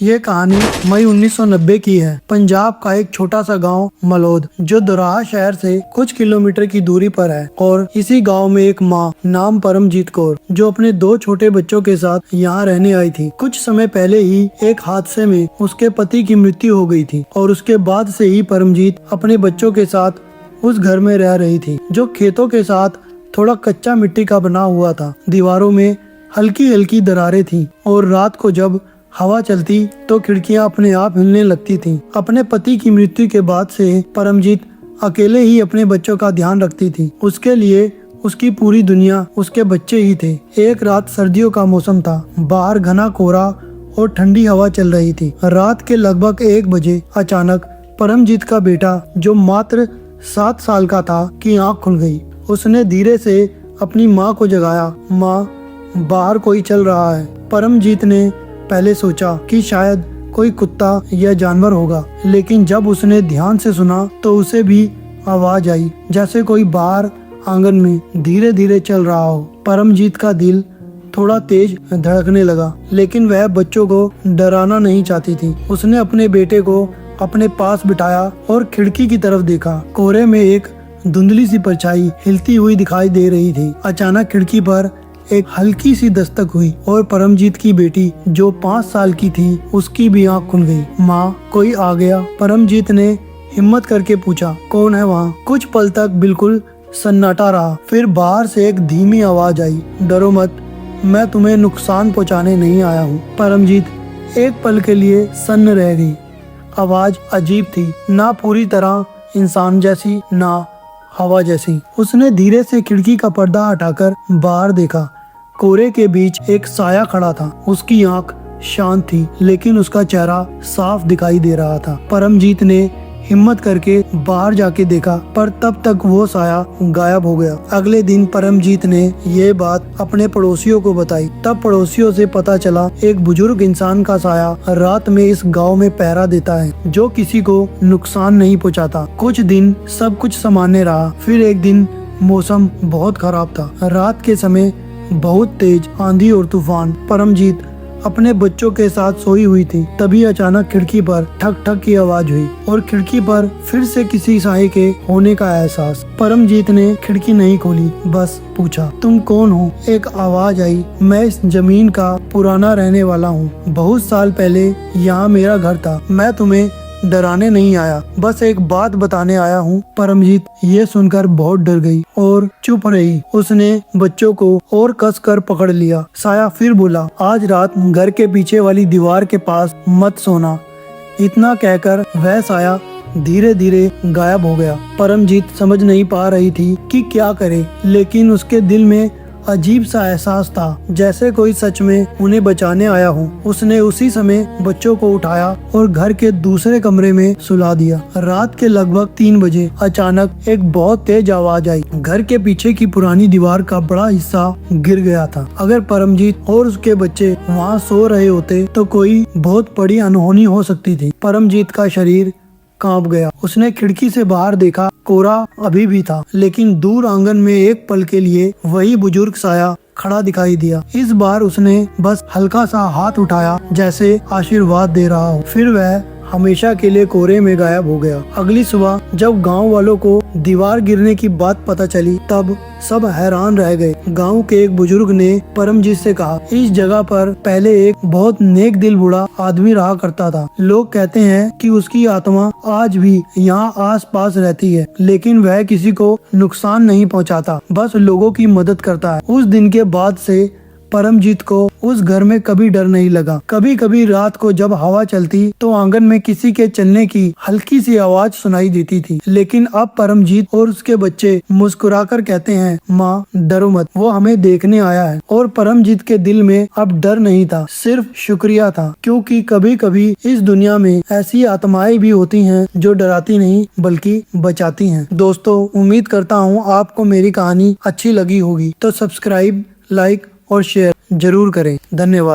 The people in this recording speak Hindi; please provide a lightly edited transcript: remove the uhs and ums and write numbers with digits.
ये कहानी मई 1990 की है। पंजाब का एक छोटा सा गांव मलौद जो दोराहा शहर से कुछ किलोमीटर की दूरी पर है। और इसी गांव में एक माँ नाम परमजीत कौर जो अपने 2 छोटे बच्चों के साथ यहाँ रहने आई थी। कुछ समय पहले ही एक हादसे में उसके पति की मृत्यु हो गई थी और उसके बाद से ही परमजीत अपने बच्चों के साथ उस घर में रह रही थी जो खेतों के साथ थोड़ा कच्चा मिट्टी का बना हुआ था। दीवारों में हल्की हल्की दरारें थी और रात को जब हवा चलती तो खिड़कियां अपने आप हिलने लगती थीं। अपने पति की मृत्यु के बाद से परमजीत अकेले ही अपने बच्चों का ध्यान रखती थी। उसके लिए उसकी पूरी दुनिया उसके बच्चे ही थे। एक रात सर्दियों का मौसम था। बाहर घना कोहरा और ठंडी हवा चल रही थी। रात के लगभग 1 बजे अचानक परमजीत का बेटा जो मात्र 7 साल का था की आंख खुल गई। उसने धीरे से अपनी माँ को जगाया। माँ, बाहर कोई चल रहा है। परमजीत ने पहले सोचा कि शायद कोई कुत्ता या जानवर होगा, लेकिन जब उसने ध्यान से सुना तो उसे भी आवाज आई जैसे कोई बाहर आंगन में धीरे धीरे चल रहा हो। परमजीत का दिल थोड़ा तेज धड़कने लगा, लेकिन वह बच्चों को डराना नहीं चाहती थी। उसने अपने बेटे को अपने पास बिठाया और खिड़की की तरफ देखा। कोहरे में एक धुंधली सी परछाई हिलती हुई दिखाई दे रही थी। अचानक खिड़की पर एक हल्की सी दस्तक हुई और परमजीत की बेटी जो 5 साल की थी उसकी भी आंख खुल गई। माँ, कोई आ गया? परमजीत ने हिम्मत करके पूछा। कौन है वहाँ? कुछ पल तक बिल्कुल सन्नाटा रहा। फिर बाहर से एक धीमी आवाज आई, डरो मत, मैं तुम्हें नुकसान पहुँचाने नहीं आया हूँ। परमजीत एक पल के लिए सन्न रह गई। आवाज अजीब थी, ना पूरी तरह इंसान जैसी ना हवा जैसी। उसने धीरे से खिड़की का पर्दा हटाकर बाहर देखा। कोहरे के बीच एक साया खड़ा था। उसकी आंख शांत थी, लेकिन उसका चेहरा साफ दिखाई दे रहा था। परमजीत ने हिम्मत करके बाहर जाके देखा, पर तब तक वो साया गायब हो गया। अगले दिन परमजीत ने ये बात अपने पड़ोसियों को बताई। तब पड़ोसियों से पता चला एक बुजुर्ग इंसान का साया रात में इस गांव में पहरा देता है, जो किसी को नुकसान नहीं पहुंचाता। कुछ दिन सब कुछ सामान्य रहा। फिर एक दिन मौसम बहुत खराब था। रात के समय बहुत तेज आंधी और तूफान। परमजीत अपने बच्चों के साथ सोई हुई थी। तभी अचानक खिड़की पर ठक ठक की आवाज हुई और खिड़की पर फिर से किसी साए के होने का एहसास। परमजीत ने खिड़की नहीं खोली, बस पूछा, तुम कौन हो? एक आवाज आई, मैं इस जमीन का पुराना रहने वाला हूँ। बहुत साल पहले यहाँ मेरा घर था। मैं तुम्हें डराने नहीं आया, बस एक बात बताने आया हूँ। परमजीत ये सुनकर बहुत डर गई और चुप रही। उसने बच्चों को और कस कर पकड़ लिया। साया फिर बोला, आज रात घर के पीछे वाली दीवार के पास मत सोना। इतना कहकर वह साया धीरे धीरे गायब हो गया। परमजीत समझ नहीं पा रही थी कि क्या करे, लेकिन उसके दिल में अजीब सा एहसास था जैसे कोई सच में उन्हें बचाने आया हो। उसने उसी समय बच्चों को उठाया और घर के दूसरे कमरे में सुला दिया। रात के लगभग 3 बजे अचानक एक बहुत तेज आवाज आई। घर के पीछे की पुरानी दीवार का बड़ा हिस्सा गिर गया था। अगर परमजीत और उसके बच्चे वहाँ सो रहे होते तो कोई बहुत बड़ी अनहोनी हो सकती थी। परमजीत का शरीर कांप गया। उसने खिड़की से बाहर देखा। कोहरा अभी भी था, लेकिन दूर आंगन में एक पल के लिए वही बुजुर्ग साया खड़ा दिखाई दिया। इस बार उसने बस हल्का सा हाथ उठाया जैसे आशीर्वाद दे रहा हो। फिर वह हमेशा के लिए कोहरे में गायब हो गया। अगली सुबह जब गांव वालों को दीवार गिरने की बात पता चली तब सब हैरान रह गए। गांव के एक बुजुर्ग ने परमजीत से कहा, इस जगह पर पहले एक बहुत नेक दिल बूढ़ा आदमी रहा करता था। लोग कहते हैं कि उसकी आत्मा आज भी यहाँ आस पास रहती है, लेकिन वह किसी को नुकसान नहीं पहुँचाता, बस लोगों की मदद करता है। उस दिन के बाद से परमजीत को उस घर में कभी डर नहीं लगा। कभी कभी रात को जब हवा चलती तो आंगन में किसी के चलने की हल्की सी आवाज सुनाई देती थी। लेकिन अब परमजीत और उसके बच्चे मुस्कुराकर कहते हैं, माँ डरो मत, वो हमें देखने आया है। और परमजीत के दिल में अब डर नहीं था, सिर्फ शुक्रिया था, क्योंकि कभी कभी इस दुनिया में ऐसी आत्माएं भी होती हैं जो डराती नहीं बल्कि बचाती हैं। दोस्तों, उम्मीद करता हूँ आपको मेरी कहानी अच्छी लगी होगी, तो सब्सक्राइब, लाइक और शेयर जरूर करें। धन्यवाद।